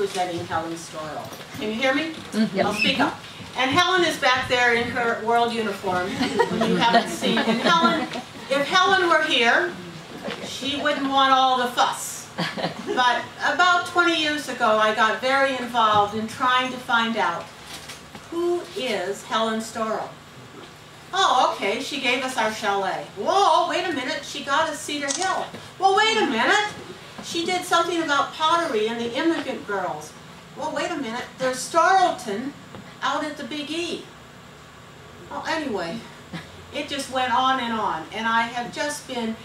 representing Helen Storrow. Can you hear me? Yes. I'll speak up. And Helen is back there in her world uniform, when you haven't seen. And Helen, if Helen were here, she wouldn't want all the fuss. But about 20 years ago, I got very involved in trying to find out who is Helen Storrow. Oh, okay, she gave us our chalet. Whoa, wait a minute, she got us Cedar Hill. Well, wait a minute, she did something about pottery and the immigrant girls. Well, wait a minute, there's Starleton out at the Big E. Well, anyway, it just went on, and I have just been,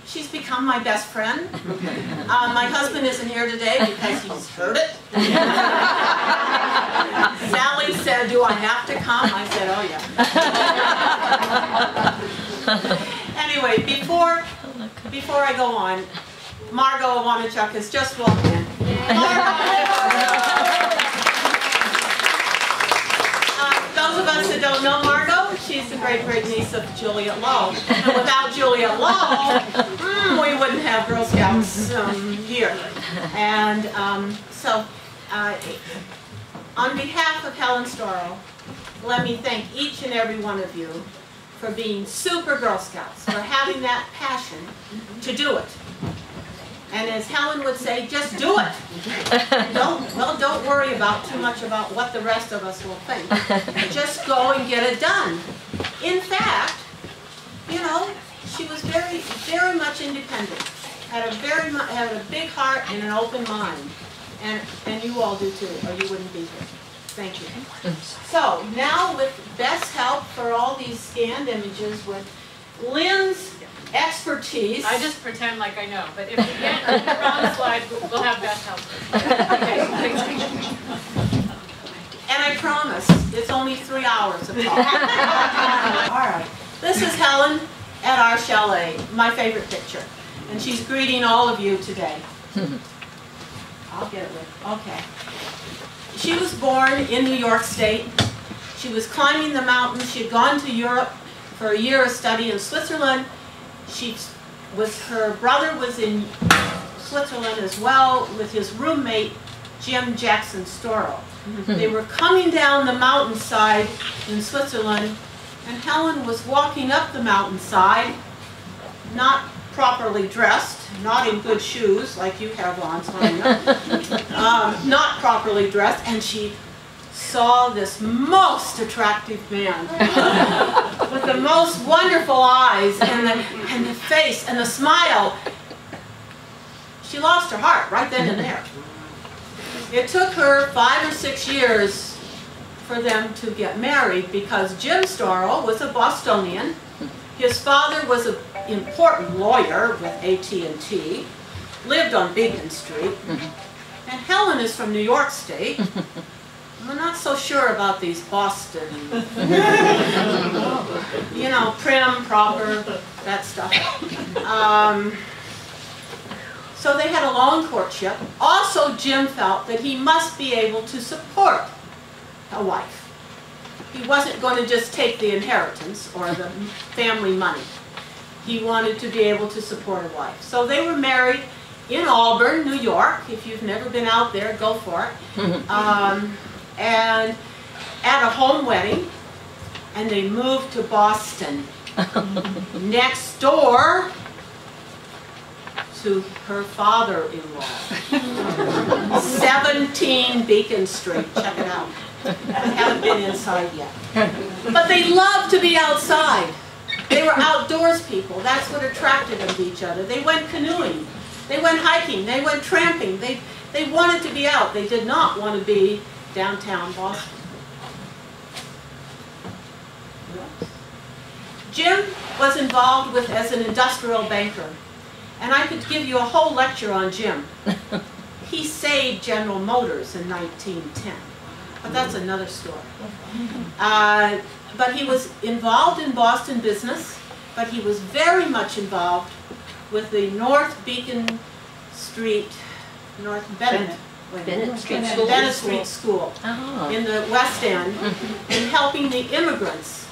she's become my best friend. My husband isn't here today because he's heard it. Sally said, do I have to come? I said, oh yeah. Anyway, before I go on, Margot Iwanichuk has just walked in. Those of us that don't know Margot, she's the great niece of Juliet Lowe. And without Juliet Lowe, we wouldn't have Girl Scouts here. And on behalf of Helen Storrow, let me thank each and every one of you for being super Girl Scouts, for having that passion to do it. And as Helen would say, just do it. Don't worry too much about what the rest of us will think. Just go and get it done. In fact, you know, she was very much independent. Had a big heart and an open mind. And you all do too, or you wouldn't be here. Thank you. So now, with best help for all these scanned images, with Lynn's expertise. I just pretend like I know, but if we get around the slide, we'll have best help. And I promise, it's only 3 hours of talk. All right. This is Helen at our chalet, my favorite picture. And she's greeting all of you today. I'll get it with, okay. She was born in New York State. She was climbing the mountains. She had gone to Europe for a year of study in Switzerland. Her brother was in Switzerland as well with his roommate, Jim Jackson Storrow. They were coming down the mountainside in Switzerland, and Helen was walking up the mountainside, not properly dressed, not in good shoes like you have on, not properly dressed, and she saw this most attractive man with the most wonderful eyes and the face and the smile. She lost her heart right then and there. It took her 5 or 6 years for them to get married because Jim Storrow was a Bostonian. His father was an important lawyer with AT&T, lived on Beacon Street, and Helen is from New York State. I'm not so sure about these Boston, you know, prim, proper, that stuff. So they had a long courtship. Also, Jim felt that he must be able to support a wife. He wasn't going to just take the inheritance or the family money. He wanted to be able to support a wife. So they were married in Auburn, New York. If you've never been out there, go for it. And at a home wedding, and they moved to Boston, next door to her father-in-law. 17 Beacon Street, check it out. I haven't been inside yet. But they loved to be outside. They were outdoors people. That's what attracted them to each other. They went canoeing. They went hiking. They went tramping. They wanted to be out. They did not want to be downtown Boston. Jim was involved as an industrial banker. And I could give you a whole lecture on Jim. He saved General Motors in 1910. But that's another story. But he was involved in Boston business, but he was very much involved with the North Beacon Street, Bennett Street School in the West End, in helping the immigrants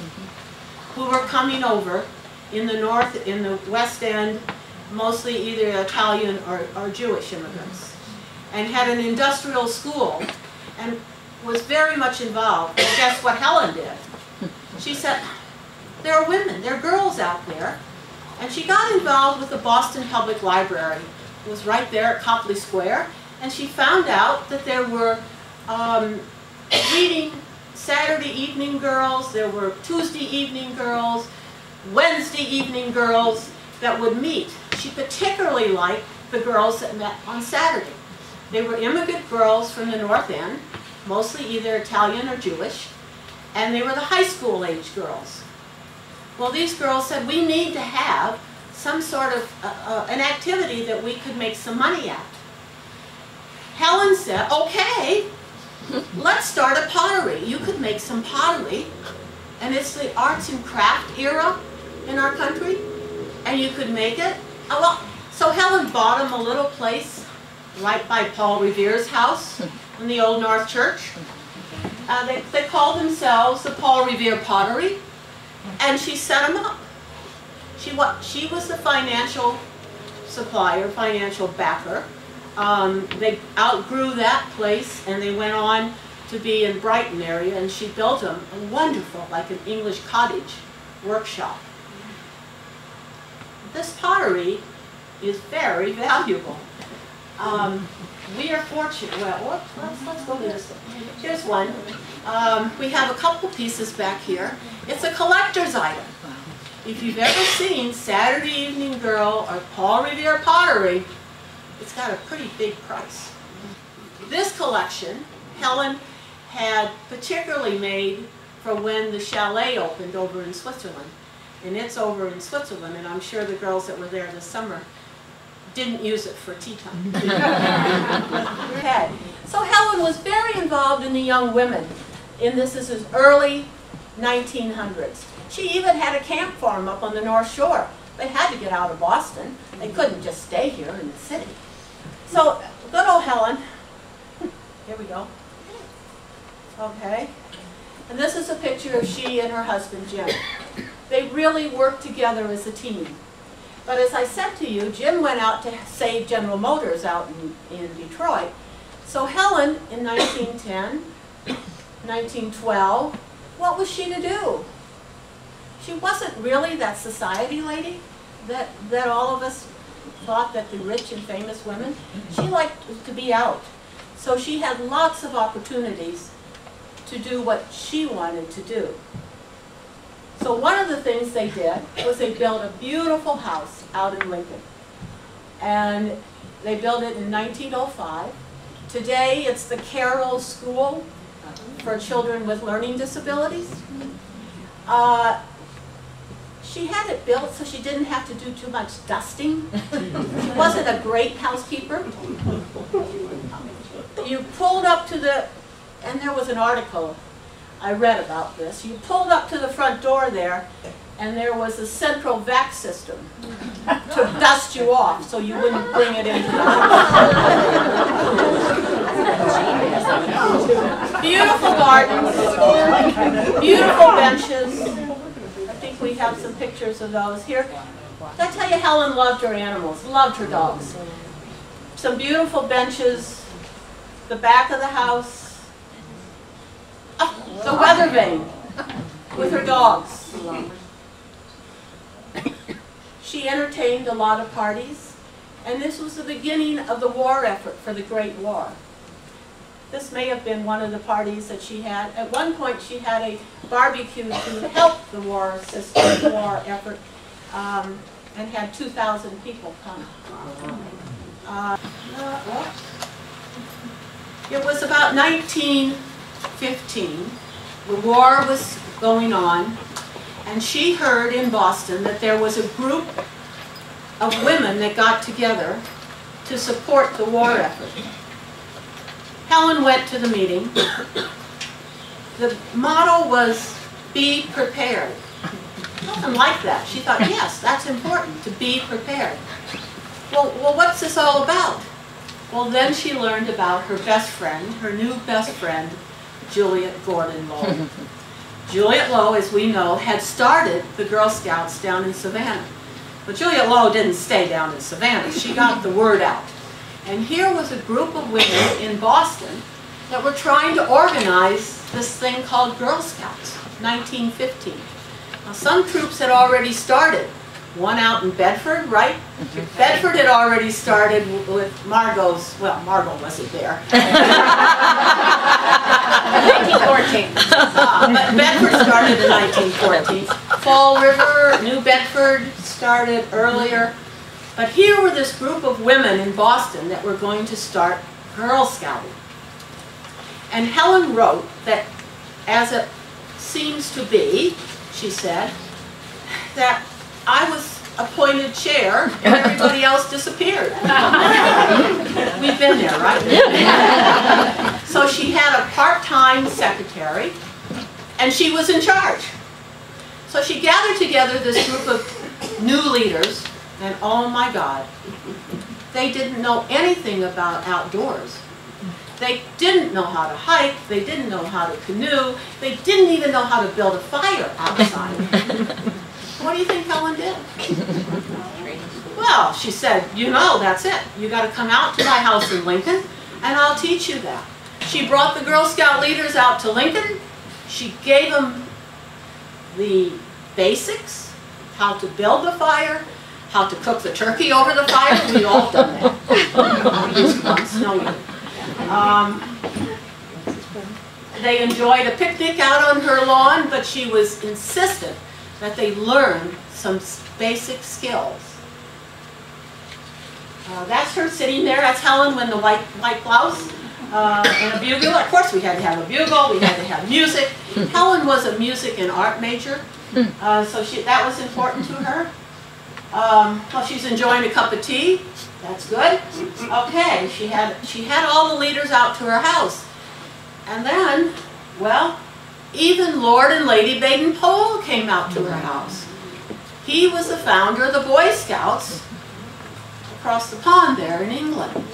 who were coming over in the West End, mostly either Italian or Jewish immigrants. and had an industrial school and was very much involved. And guess what Helen did? She said, there are women, there are girls out there. And she got involved with the Boston Public Library. It was right there at Copley Square. And she found out that there were reading Saturday evening girls, there were Tuesday evening girls, Wednesday evening girls that would meet. She particularly liked the girls that met on Saturday. They were immigrant girls from the North End, mostly either Italian or Jewish, and they were the high school age girls. Well, these girls said, we need to have some sort of an activity that we could make some money at. Helen said, okay, let's start a pottery. You could make some pottery, and it's the arts and craft era in our country, and you could make it. Oh, well, so Helen bought them a little place right by Paul Revere's house in the Old North Church. They called themselves the Paul Revere Pottery, and she set them up. She was the financial supplier, financial backer. They outgrew that place, and they went on to be in Brighton area, and she built them a wonderful, like an English cottage workshop. This pottery is very valuable. We are fortunate. Well, let's go to this one. Here's one. We have a couple pieces back here. It's a collector's item. If you've ever seen Saturday Evening Girl or Paul Revere pottery, it's got a pretty big price. This collection, Helen had particularly made for when the chalet opened over in Switzerland. And it's over in Switzerland, and I'm sure the girls that were there this summer didn't use it for tea time. Okay. So Helen was very involved in the young women. This is his early 1900s. She even had a camp farm up on the North Shore. They had to get out of Boston. They couldn't just stay here in the city. So, good old Helen. Here we go. Okay. And this is a picture of she and her husband, Jim. They really worked together as a team. But as I said to you, Jim went out to save General Motors out in Detroit. So Helen, in 1910, 1912, what was she to do? She wasn't really that society lady that all of us thought that the rich and famous women. She liked to be out. So she had lots of opportunities to do what she wanted to do. So one of the things they did was they built a beautiful house out in Lincoln. And they built it in 1905. Today it's the Carroll School for children with learning disabilities. She had it built so she didn't have to do too much dusting. She wasn't a great housekeeper. You pulled up to the, and there was an article I read about this. You pulled up to the front door there, and there was a central vac system to dust you off so you wouldn't bring it into the house. Beautiful gardens, beautiful benches. I think we have some pictures of those here. Did I tell you Helen loved her animals, loved her dogs. Some beautiful benches, the back of the house. Oh, the weather vane with her dogs. She entertained a lot of parties, and this was the beginning of the war effort for the Great War. This may have been one of the parties that she had. At one point she had a barbecue to help the war system, the war effort, and had 2,000 people come. It was about 1915. The war was going on, and she heard in Boston that there was a group of women that got together to support the war effort. Helen went to the meeting. The motto was, be prepared. Nothing like that. She thought, yes, that's important, to be prepared. Well, what's this all about? Well, then she learned about her best friend, her new best friend, Juliet Gordon Lowe. Juliet Lowe, as we know, had started the Girl Scouts down in Savannah. But Juliet Lowe didn't stay down in Savannah. She got the word out. And here was a group of women in Boston that were trying to organize this thing called Girl Scouts, 1915. Now, some troops had already started. One out in Bedford, right? Bedford had already started with Margot's, well, Margot wasn't there. 1914. But Bedford started in 1914. Fall River, New Bedford started earlier. But here were this group of women in Boston that were going to start Girl Scouting. And Helen wrote that, as it seems to be, she said, that I was appointed chair and everybody else disappeared. We've been there, right? So she had a part-time secretary and she was in charge. So she gathered together this group of new leaders, and oh my God, they didn't know anything about outdoors. They didn't know how to hike, they didn't know how to canoe, they didn't even know how to build a fire outside. What do you think Helen did? Well, she said, you know, that's it. You got to come out to my house in Lincoln and I'll teach you that. She brought the Girl Scout leaders out to Lincoln. She gave them the basics, how to build the fire, how to cook the turkey over the fire. We all done that. They enjoyed a picnic out on her lawn, but she was insistent that they learn some basic skills. That's her sitting there. That's Helen in the white blouse and a bugle. Of course, we had to have a bugle. We had to have music. Helen was a music and art major, so that was important to her. Well, she's enjoying a cup of tea. That's good. Okay, she had all the leaders out to her house, and then, well, even Lord and Lady Baden-Powell came out to her house. He was the founder of the Boy Scouts across the pond there in England.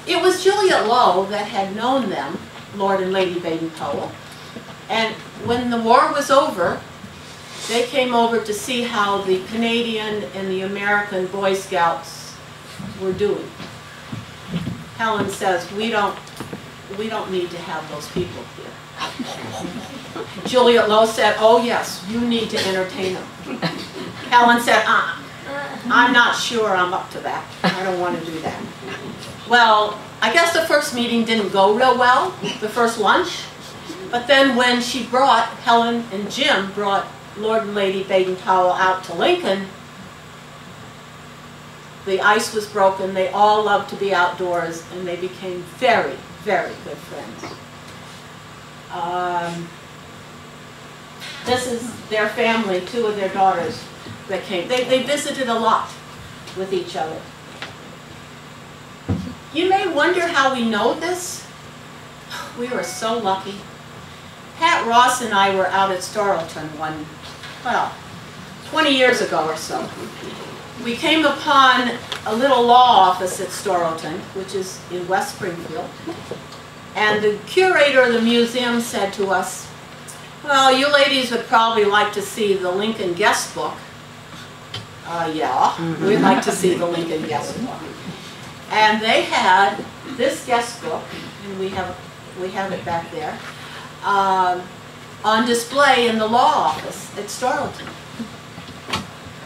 It was Juliet Lowe that had known them, Lord and Lady Baden-Powell, and when the war was over, they came over to see how the Canadian and the American Boy Scouts were doing. Helen says, we don't need to have those people here. Juliet Lowe said, oh yes, you need to entertain them. Helen said, I'm not sure I'm up to that. I don't want to do that. Well, I guess the first meeting didn't go real well, the first lunch. But then when she brought, Helen and Jim brought Lord and Lady Baden-Powell out to Lincoln, the ice was broken. They all loved to be outdoors, and they became very, very good friends. This is their family, two of their daughters that came. They visited a lot with each other. You may wonder how we know this. We were so lucky. Pat Ross and I were out at Storrowton 20 years ago or so. We came upon a little law office at Storrowton, which is in West Springfield. And the curator of the museum said to us, well, you ladies would probably like to see the Lincoln guest book. Yeah, we'd like to see the Lincoln guest book. And they had this guest book, and we have it back there, on display in the law office at Storrowton.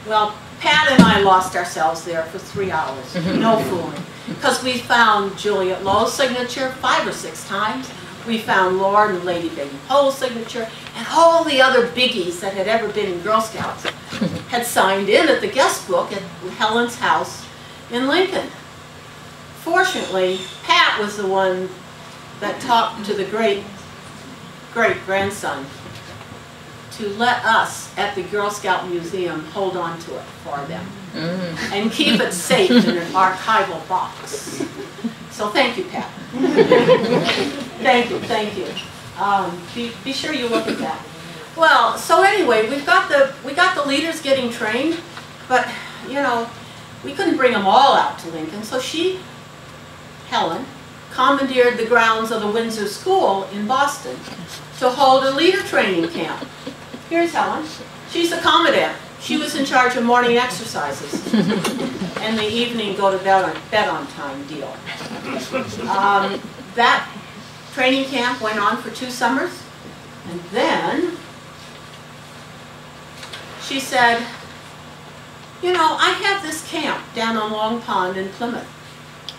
Well, Pat and I lost ourselves there for 3 hours, no fooling. Because we found Juliet Lowe's signature 5 or 6 times. We found Lord and Lady Baden-Powell's signature, and all the other biggies that had ever been in Girl Scouts had signed in at the guest book at Helen's house in Lincoln. Fortunately, Pat was the one that talked to the great-grandson to let us at the Girl Scout Museum hold on to it for them and keep it safe in an archival box. So thank you, Pat. Thank you, thank you. Be sure you look at that. Well, so anyway, we got the leaders getting trained, but you know, we couldn't bring them all out to Lincoln, so Helen, commandeered the grounds of the Windsor School in Boston to hold a leader training camp. Here's Helen. She's the commandant. She was in charge of morning exercises and the evening go to bed on time deal. That training camp went on for 2 summers, and then she said, you know, I have this camp down on Long Pond in Plymouth.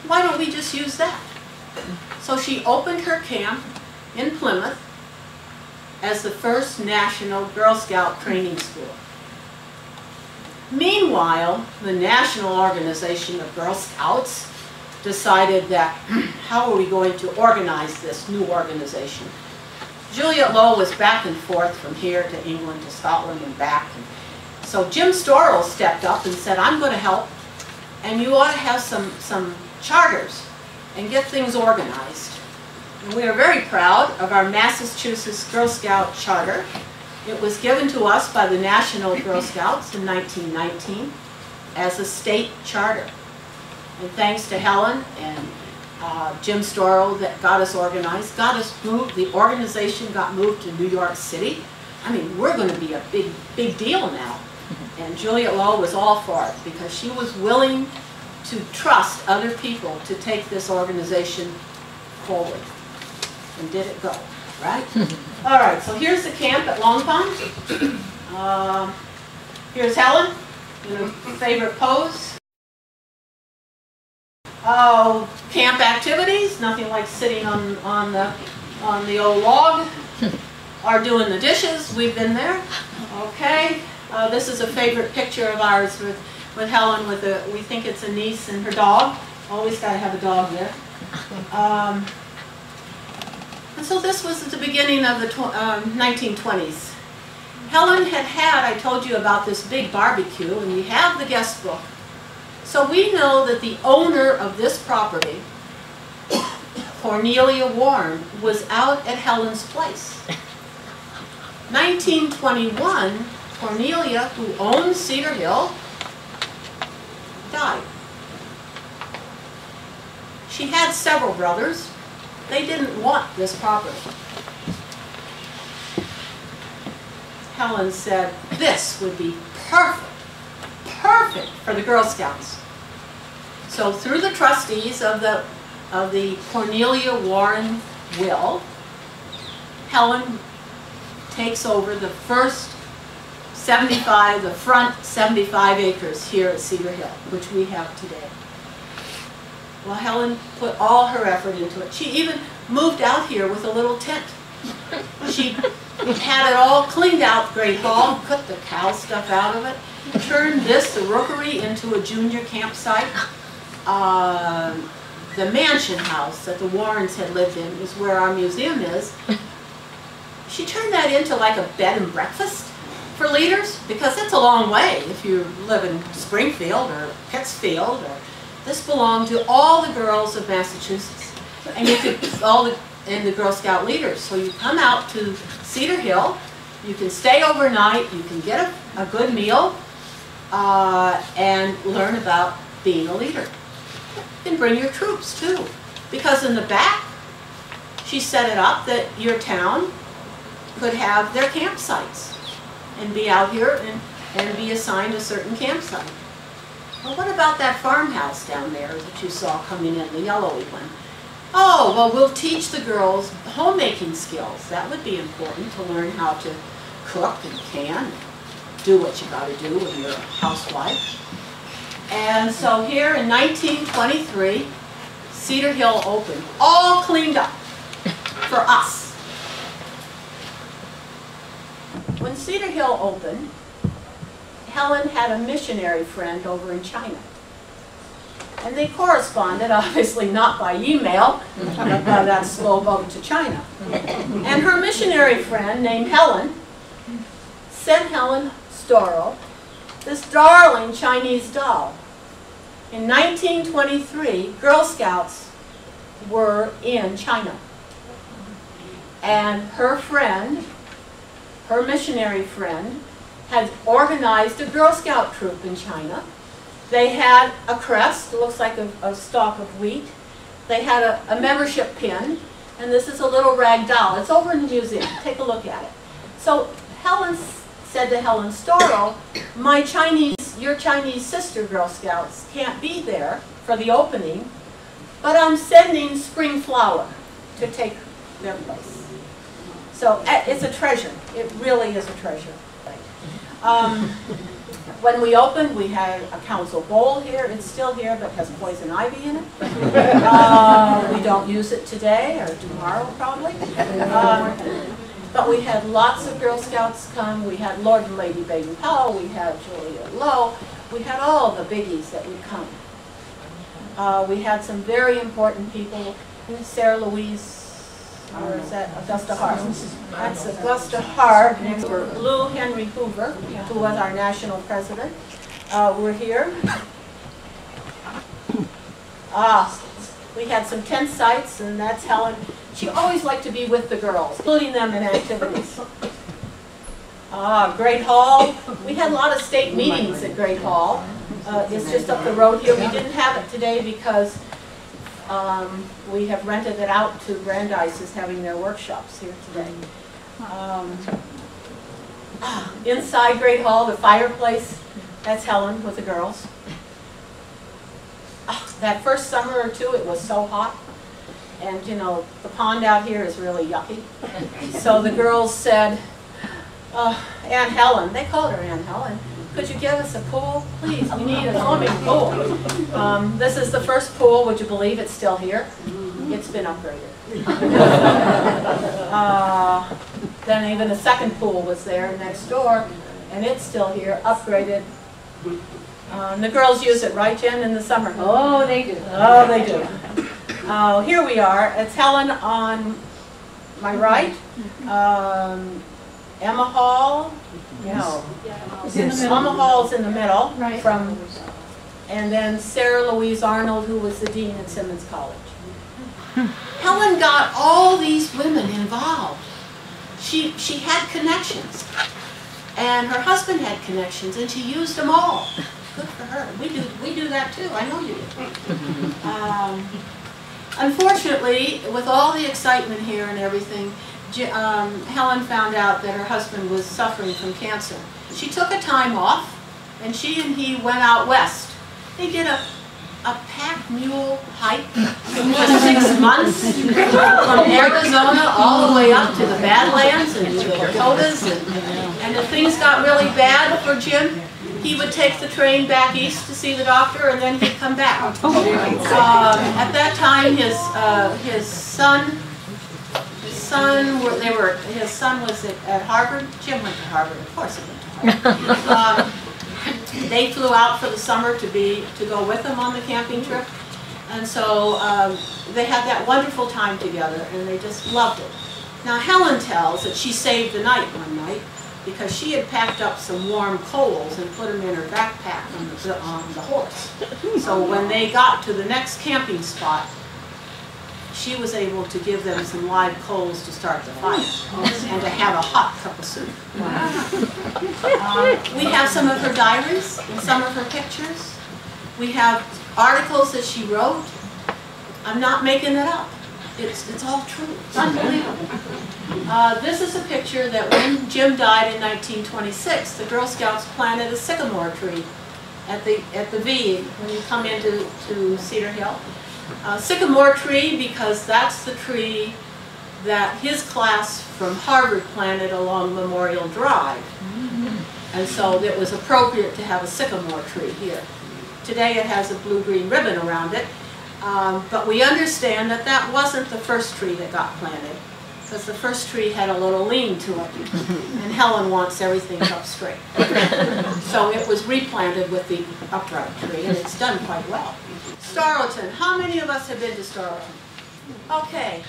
Why don't we just use that? So she opened her camp in Plymouth as the first national Girl Scout training school. Meanwhile, the National Organization of Girl Scouts decided that, how are we going to organize this new organization? Juliet Lowe was back and forth from here to England to Scotland and back. So Jim Storrow stepped up and said, I'm going to help, and you ought to have some charters and get things organized. And we are very proud of our Massachusetts Girl Scout Charter. It was given to us by the National Girl Scouts in 1919 as a state charter. And thanks to Helen and Jim Storrow that got us organized, got us moved, the organization got moved to New York City. I mean, we're going to be a big deal now. And Juliet Lowe was all for it because she was willing to trust other people to take this organization forward. And did it go, right? All right, so here's the camp at Long Pond. Here's Helen in her favorite pose. Oh, camp activities, nothing like sitting on the old log or doing the dishes. We've been there. Okay, this is a favorite picture of ours with Helen. We think it's a niece and her dog. Always got to have a dog there. And so this was at the beginning of the 1920s. Helen had, I told you about this big barbecue, and we have the guest book. So we know that the owner of this property, Cornelia Warren, was out at Helen's place. 1921, Cornelia, who owned Cedar Hill, died. She had several brothers. They didn't want this property. Helen said, this would be perfect for the Girl Scouts. So through the trustees of the Cornelia Warren will, Helen takes over the first the front 75 acres here at Cedar Hill, which we have today. Well, Helen put all her effort into it. She even moved out here with a little tent. She had it all cleaned out, Great Hall, cut the cow stuff out of it, turned the rookery, into a junior campsite. The mansion house that the Warrens had lived in is where our museum is. She turned that into like a bed and breakfast for leaders, because it's a long way if you live in Springfield or Pittsfield. This belonged to all the girls of Massachusetts, and you could and the Girl Scout leaders. So you come out to Cedar Hill, you can stay overnight, you can get a good meal, and learn about being a leader. You can bring your troops too, because in the back, she set it up that your town could have their campsites and be out here and be assigned a certain campsite. Well, what about that farmhouse down there that you saw coming in, the yellowy one? Oh, well, we'll teach the girls homemaking skills. That would be important, to learn how to cook and can, do what you got to do when you're a housewife. And so here in 1923, Cedar Hill opened, all cleaned up for us. When Cedar Hill opened, Helen had a missionary friend over in China. And they corresponded, obviously not by email, but by that slow boat to China. And her missionary friend, named Helen, sent Helen Storrow this darling Chinese doll. In 1923, Girl Scouts were in China. And her friend, her missionary friend, had organized a Girl Scout troop in China. They had a crest, it looks like a stalk of wheat. They had a membership pin, and this is a little rag doll. It's over in the museum. Take a look at it. So Helen said to Helen Storrow, your Chinese sister Girl Scouts can't be there for the opening, but I'm sending Spring Flower to take their place. So it's a treasure. It really is a treasure. When we opened, we had a council bowl here. It's still here, but has poison ivy in it. We don't use it today or tomorrow, probably. But we had lots of Girl Scouts come. We had Lord and Lady Baden-Powell. We had Julia Lowe. We had all the biggies that would come. We had some very important people. Sarah Louise, or is that Augusta Hart? That's Augusta Hart. Next were Lou Henry Hoover, who was our national president. We're here. We had some tent sites, and that's Helen. She always liked to be with the girls, including them in activities. Great Hall. We had a lot of state meetings at Great Hall. It's just up the road here. We didn't have it today because we have rented it out to Brandeis is having their workshops here today. Inside Great Hall, the fireplace, that's Helen with the girls. That first summer or two, it was so hot. And you know, the pond out here is really yucky. So the girls said, Aunt Helen, they called her Aunt Helen, could you give us a pool? Please, we need a swimming pool. This is the first pool. Would you believe it's still here? It's been upgraded. Then even a second pool was there next door, and it's still here, upgraded. And the girls use it, right, Jen, in the summer? Oh, they do. Oh, they do. Here we are. It's Helen on my right. Emma Hall. No. Emma Hall's in the middle. Right. And then Sarah Louise Arnold, who was the dean at Simmons College. Helen got all these women involved. She had connections. And her husband had connections, and she used them all. Good for her. We do that too. I know you do. Unfortunately, with all the excitement here and everything, Helen found out that her husband was suffering from cancer. She took a time off, and she and he went out west. They did a pack mule hike for 6 months from Arizona all the way up to the Badlands and the Dakotas. And if things got really bad for Jim, he would take the train back east to see the doctor, and then he'd come back. At that time, his son was at Harvard. Jim went to Harvard, of course he went to Harvard. They flew out for the summer to go with him on the camping trip, and so they had that wonderful time together, and they just loved it. Now Helen tells that she saved the night one night because she had packed up some warm coals and put them in her backpack on the horse. So when they got to the next camping spot, she was able to give them some live coals to start the fire and to have a hot cup of soup. We have some of her diaries and some of her pictures. We have articles that she wrote. I'm not making it up. It's all true. It's unbelievable. This is a picture that when Jim died in 1926, the Girl Scouts planted a sycamore tree at the V when you come into Cedar Hill. Sycamore tree because that's the tree that his class from Harvard planted along Memorial Drive. And so it was appropriate to have a sycamore tree here. Today it has a blue-green ribbon around it, but we understand that that wasn't the first tree that got planted, because the first tree had a little lean to it, and Helen wants everything up straight. So it was replanted with the upright tree, and it's done quite well. Starrowton. How many of us have been to Starrowton? Okay.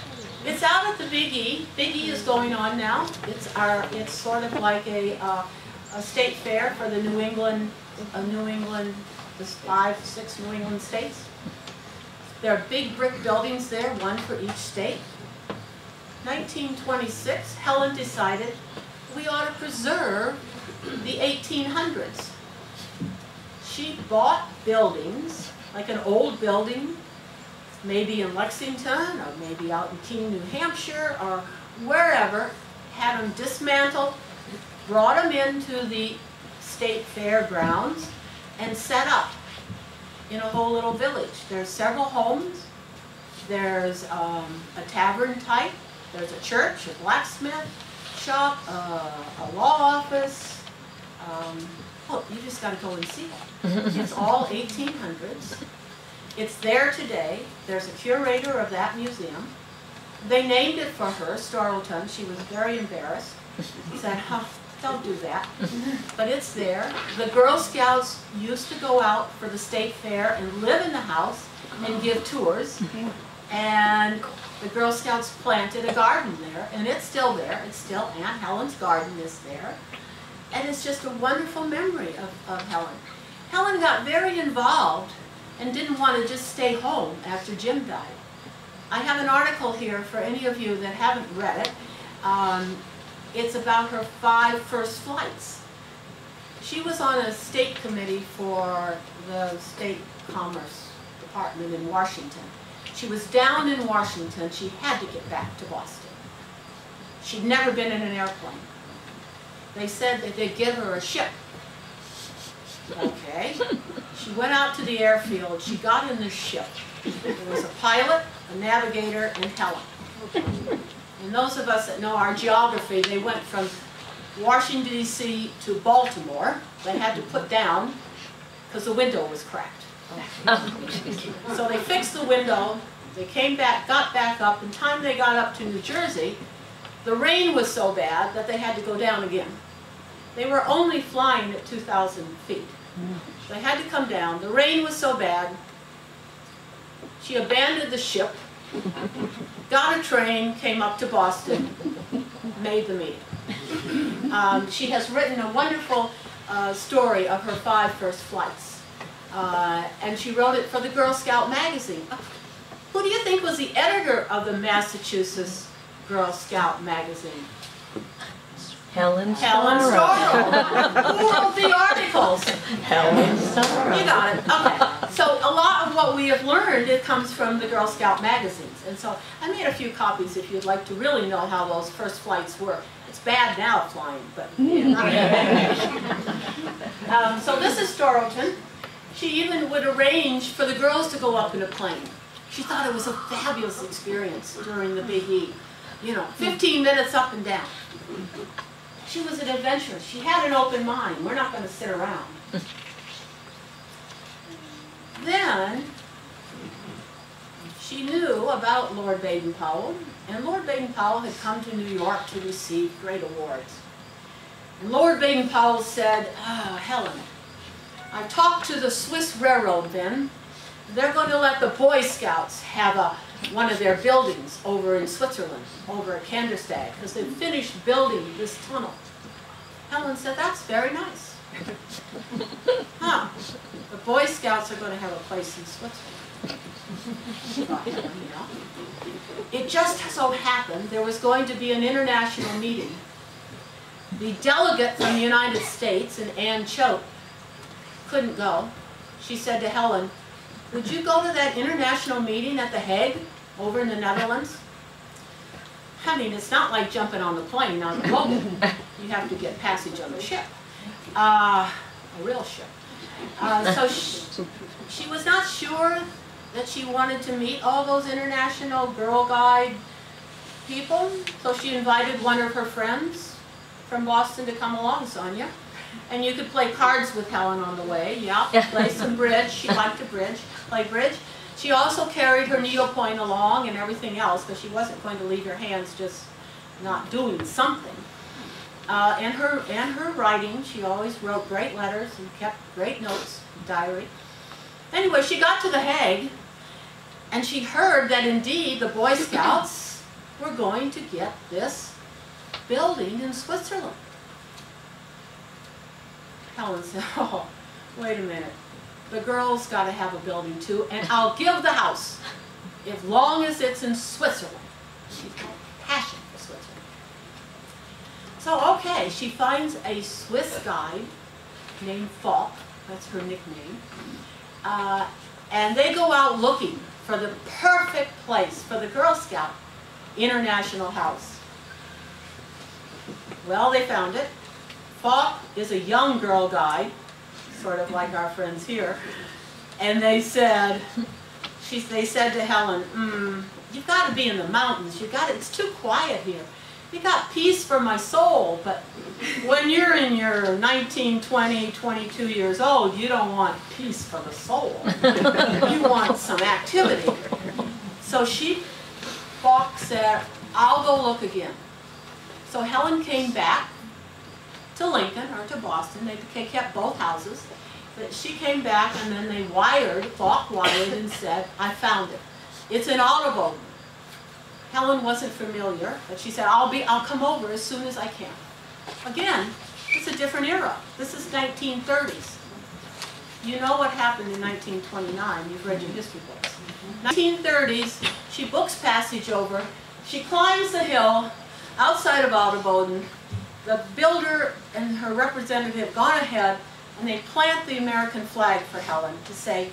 It's out at the Big E. Big E is going on now. It's sort of like a state fair for the New England, the 5, 6 New England states. There are big brick buildings there, one for each state. 1926, Helen decided we ought to preserve the 1800s. She bought buildings, like an old building, maybe in Lexington, or maybe out in Keene, New Hampshire, or wherever, had them dismantled, brought them into the state fairgrounds and set up in a whole little village. There's several homes, there's a tavern type, there's a church, a blacksmith shop, a law office. Oh, you just got to go and see it. It's all 1800s. It's there today. There's a curator of that museum. They named it for her, Storrowton. She was very embarrassed. She said, oh, don't do that. But it's there. The Girl Scouts used to go out for the state fair and live in the house and give tours. And the Girl Scouts planted a garden there, and it's still there. It's still Aunt Helen's garden is there. And it's just a wonderful memory of Helen. Helen got very involved and didn't want to just stay home after Jim died. I have an article here for any of you that haven't read it. It's about her 5 first flights. She was on a state committee for the State Commerce Department in Washington. She was down in Washington. She had to get back to Boston. She'd never been in an airplane. They said that they'd give her a ship. Okay. She went out to the airfield. She got in the ship. There was a pilot, a navigator, and Helen. And those of us that know our geography, they went from Washington, D.C. to Baltimore. They had to put down because the window was cracked. So they fixed the window. They came back, got back up. In time they got up to New Jersey, the rain was so bad that they had to go down again. They were only flying at 2,000 feet. They had to come down. The rain was so bad, she abandoned the ship, got a train, came up to Boston, made the meeting. She has written a wonderful story of her 5 first flights. And she wrote it for the Girl Scout magazine. Who do you think was the editor of the Massachusetts Girl Scout magazine? Helen Helen Storrow. Who wrote the articles? Helen Storrow. You got it. Okay. So a lot of what we have learned, it comes from the Girl Scout magazines. And so I made a few copies if you'd like to really know how those first flights were. It's bad now flying, but so this is Storrowton. She even would arrange for the girls to go up in a plane. She thought it was a fabulous experience during the Big E. You know, 15 minutes up and down. She was an adventurous. She had an open mind. We're not going to sit around. Then she knew about Lord Baden-Powell, and Lord Baden-Powell had come to New York to receive great awards. And Lord Baden-Powell said, Helen, I talked to the Swiss Railroad then. They're going to let the Boy Scouts have one of their buildings over in Switzerland, over at Kandersteg, because they've finished building this tunnel. Helen said, that's very nice. Huh, the Boy Scouts are going to have a place in Switzerland. Thought, you know. It just so happened there was going to be an international meeting. The delegate from the United States, and Ann Choate, couldn't go. She said to Helen, would you go to that international meeting at The Hague, over in the Netherlands? I mean, it's not like jumping on the plane on the boat. You have to get passage on the ship, a real ship. So she was not sure that she wanted to meet all those international Girl Guide people, so she invited one of her friends from Boston to come along, Sonia. And you could play cards with Helen on the way, yeah, play some bridge. She liked to play bridge. She also carried her needlepoint along and everything else, because she wasn't going to leave her hands just not doing something. And her writing, she always wrote great letters and kept great notes, diary. Anyway, she got to The Hague, and she heard that indeed the Boy Scouts were going to get this building in Switzerland. Helen said, oh, wait a minute. The girls got to have a building too, and I'll give the house as long as it's in Switzerland. She's got a passion for Switzerland. So, okay, she finds a Swiss guide named Falk, that's her nickname, and they go out looking for the perfect place for the Girl Scout International House. Well, they found it. Falk is a young girl guide, sort of like our friends here, and they said to Helen, you've got to be in the mountains. It's too quiet here. You got peace for my soul, but when you're in your 19, 20, 22 years old, you don't want peace for the soul. You want some activity. So Falk said, I'll go look again. So Helen came back to Lincoln, or to Boston. They kept both houses. But she came back, and then Falk wired and said, I found it. It's in Osborne. Helen wasn't familiar, but she said, I'll come over as soon as I can. Again, it's a different era. This is 1930s. You know what happened in 1929. You've read your history books. 1930s, she books passage over. She climbs the hill outside of Osborne. The builder and her representative have gone ahead, and they plant the American flag for Helen to say,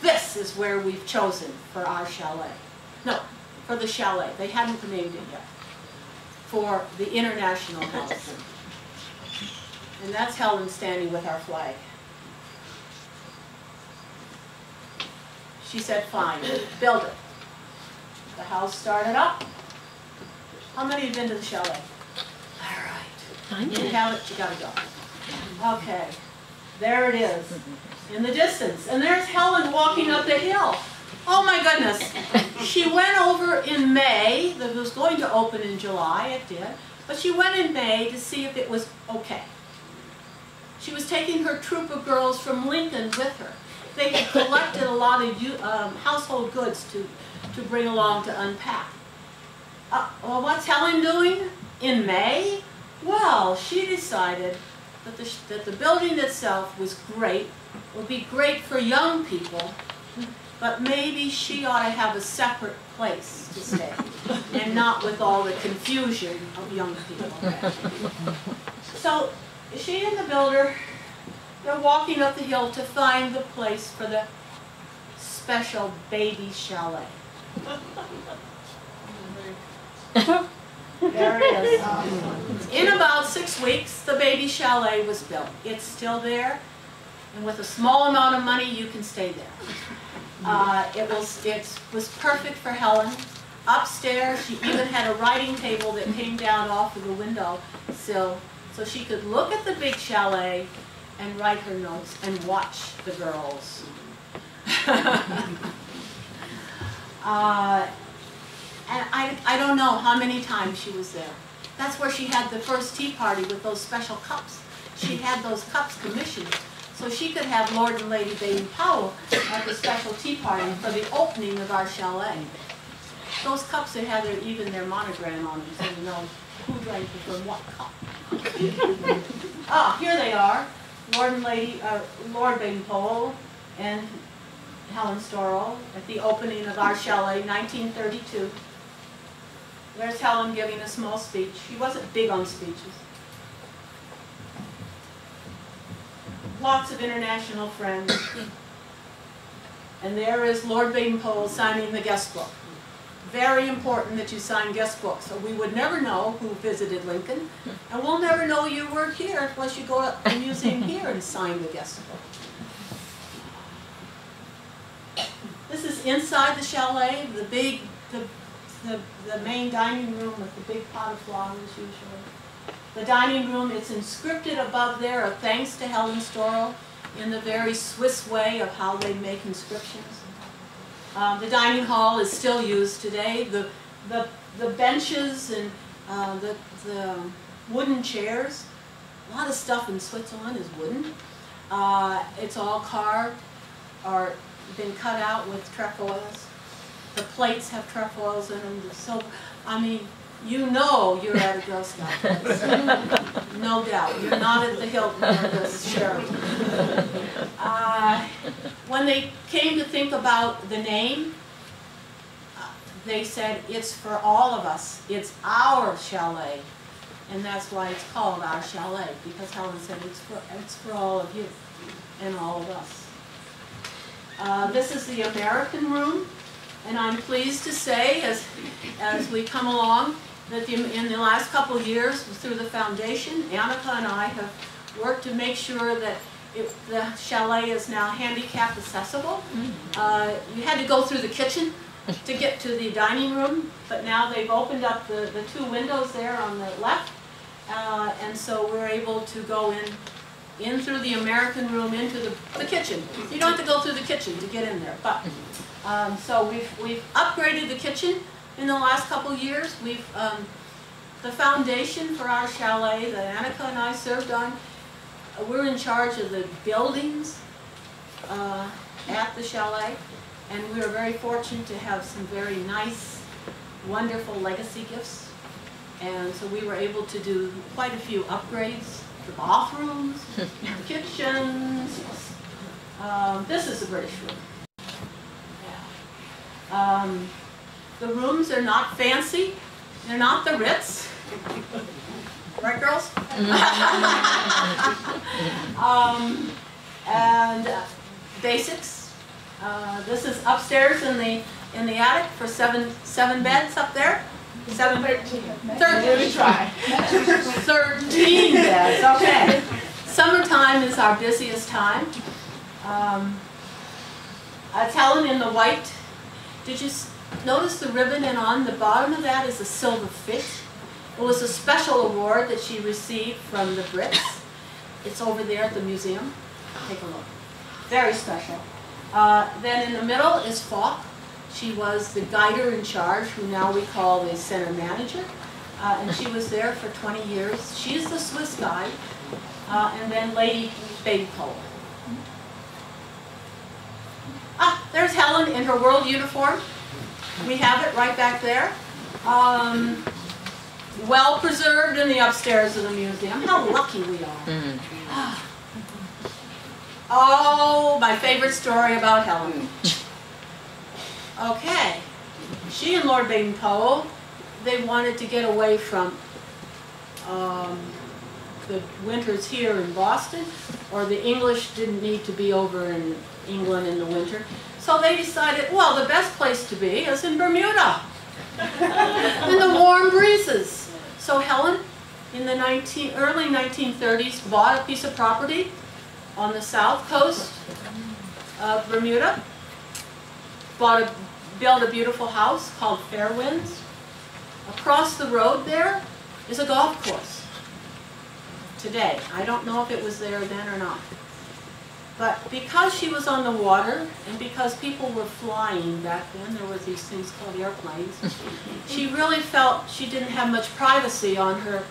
this is where we've chosen for our chalet. No, for the chalet. They hadn't named it yet. For the International House. And that's Helen standing with our flag. She said, fine, build it. The house started up. How many have been to the chalet? All right. You have it, you gotta go. Okay. There it is, in the distance. And there's Helen walking up the hill. Oh my goodness. She went over in May. It was going to open in July, it did. But she went in May to see if it was okay. She was taking her troop of girls from Lincoln with her. They had collected a lot of household goods to bring along to unpack. Well, what's Helen doing in May? Well, she decided that the building itself was great, would be great for young people, but maybe she ought to have a separate place to stay, and not with all the confusion of young people. So she and the builder, they're walking up the hill to find the place for the special baby chalet. There it is. In about 6 weeks, the baby chalet was built. It's still there, and with a small amount of money, you can stay there. It was perfect for Helen. Upstairs, she even had a writing table that came down off of the window sill, so she could look at the big chalet and write her notes and watch the girls. And I don't know how many times she was there. That's where she had the first tea party with those special cups. She had those cups commissioned so she could have Lord and Lady Baden-Powell at the special tea party for the opening of our chalet. Those cups that had even their monogram on them, so you know who drank from what cup. Ah, here they are, Lord Baden-Powell and Helen Storrow at the opening of our chalet, 1932. There's Helen giving a small speech. She wasn't big on speeches. Lots of international friends. And there is Lord Baden-Powell signing the guest book. Very important that you sign guest books, so we would never know who visited Lincoln, and we'll never know you were here unless you go to the museum here and sign the guest book. This is inside the chalet, the main dining room with the big pot of flowers usually. The dining room, it's inscripted above there, a thanks to Helen Storrow in the very Swiss way of how they make inscriptions. The dining hall is still used today. The benches and the wooden chairs, a lot of stuff in Switzerland is wooden. It's all carved or been cut out with trefoils. The plates have trefoils in them. So, I mean, you know you're at a Girl Scout place. No doubt. You're not at the Hilton or the Sheraton. When they came to think about the name, they said, it's for all of us. It's our chalet. And that's why it's called our chalet, because Helen said it's for all of you and all of us. This is the American room. And I'm pleased to say, as we come along, that in the last couple of years through the foundation, Annika and I have worked to make sure that the chalet is now handicap accessible. You had to go through the kitchen to get to the dining room, but now they've opened up the two windows there on the left, and so we're able to go in through the American room into the kitchen. You don't have to go through the kitchen to get in there, but so we've upgraded the kitchen in the last couple of years. We've the foundation for our chalet that Annika and I served on, we're in charge of the buildings at the chalet, and we are very fortunate to have some very nice, wonderful legacy gifts. And so we were able to do quite a few upgrades, the bathrooms, the kitchens. This is the British room. Yeah. The rooms are not fancy. They're not the Ritz. Right, girls? And basics. This is upstairs in the attic for seven beds up there. 13. Try. 13 beds. Okay. Summertime is our busiest time. It's Helen in the white. Did you notice the ribbon, and on the bottom of that is a silver fish? It was a special award that she received from the Brits. It's over there at the museum. Take a look. Very special. Then in the middle is Falk. She was the guider in charge, who now we call the center manager. And she was there for 20 years. She's the Swiss guide. And then Lady Baden-Powell. There's Helen in her world uniform. We have it right back there. Well preserved in the upstairs of the museum. How lucky we are. Oh, my favorite story about Helen. Okay. She and Lord Baden-Powell, they wanted to get away from the winters here in Boston, or the English didn't need to be over in England in the winter. So they decided, well, the best place to be is in Bermuda, in the warm breezes. So Helen, in the early 1930s, bought a piece of property on the south coast of Bermuda, built a beautiful house called Fairwinds. Across the road there is a golf course today. I don't know if it was there then or not. But because she was on the water, and because people were flying back then, there were these things called airplanes, she really felt she didn't have much privacy on her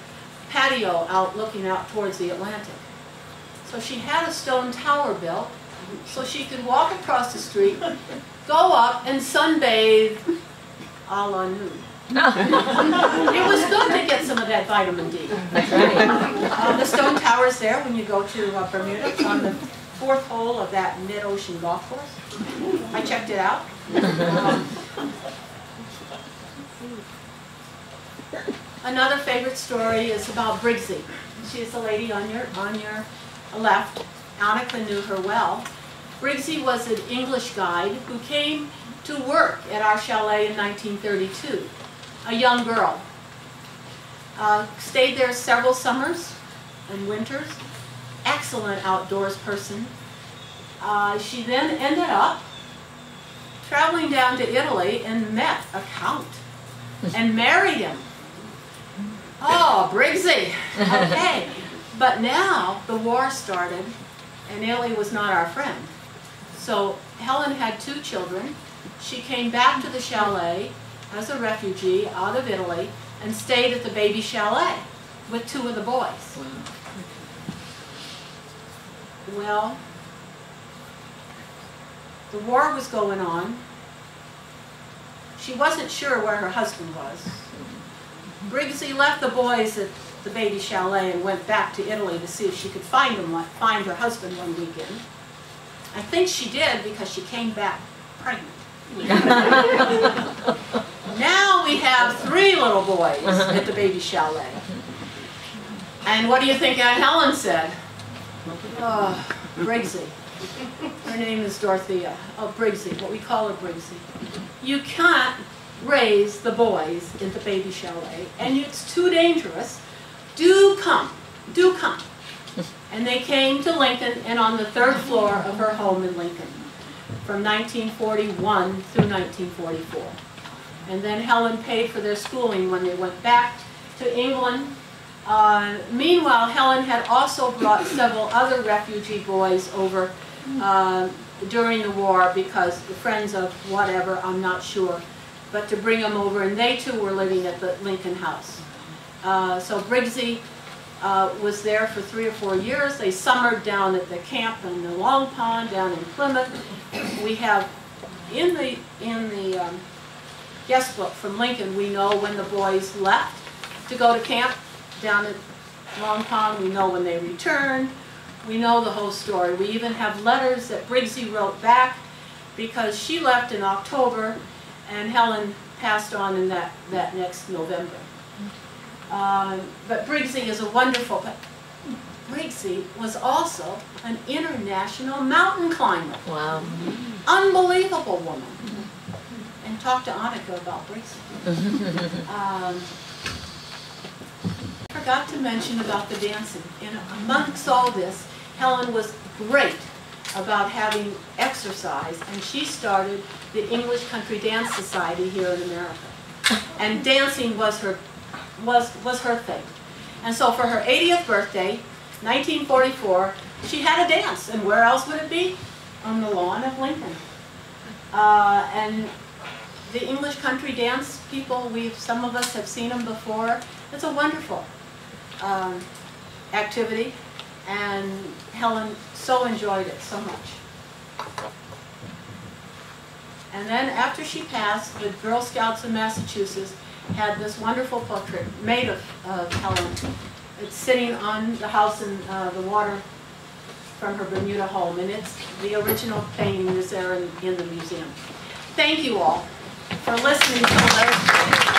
patio looking out towards the Atlantic. So she had a stone tower built so she could walk across the street, go up and sunbathe a la nude. It was good to get some of that vitamin D. That's right. The stone tower is there when you go to Bermuda. It's on the 4th hole of that mid-ocean golf course. I checked it out. Another favorite story is about Briggsy. She's the lady on your left. Annika knew her well. Briggsy was an English guide who came to work at our chalet in 1932. A young girl. Stayed there several summers and winters. Excellent outdoors person. She then ended up traveling down to Italy and met a count and married him. Oh, Briggsy. Okay. But now the war started and Italy was not our friend. So Helen had 2 children. She came back to the chalet as a refugee out of Italy and stayed at the baby chalet with 2 of the boys. Well, the war was going on. She wasn't sure where her husband was. Briggsy left the boys at the baby chalet and went back to Italy to see if she could find her husband one weekend. I think she did because she came back pregnant. Now we have 3 little boys at the baby chalet. And what do you think Aunt Helen said? Oh, Briggsy. Her name is Dorothea. Oh, Briggsy, what we call her Briggsy. You can't raise the boys in the baby chalet, and it's too dangerous. Do come, do come. And they came to Lincoln, and on the 3rd floor of her home in Lincoln, from 1941 through 1944. And then Helen paid for their schooling when they went back to England. Meanwhile, Helen had also brought several other refugee boys over during the war, because the friends of whatever, I'm not sure, but to bring them over, and they too were living at the Lincoln house. So Briggsy was there for 3 or 4 years. They summered down at the camp in the Long Pond down in Plymouth. We have in the guest book from Lincoln, we know when the boys left to go to camp down at Long Pond. We know when they returned. We know the whole story. We even have letters that Briggsy wrote back, because she left in October and Helen passed on in that next November. But Briggsy is a wonderful, but Briggsy was also an international mountain climber. Wow. Unbelievable woman. And talk to Annika about Briggsy. I forgot to mention about the dancing. And amongst all this, Helen was great about having exercise, and she started the English Country Dance Society here in America. And dancing was her thing. And so for her 80th birthday, 1944, she had a dance. And where else would it be? On the lawn of Lincoln. And the English country dance people, some of us have seen them before. It's a wonderful activity, and Helen so enjoyed it so much. And then after she passed, the Girl Scouts of Massachusetts had this wonderful portrait made of Helen. It's sitting on the house in the water from her Bermuda home, and it's the original painting is there in the museum. Thank you all for listening to the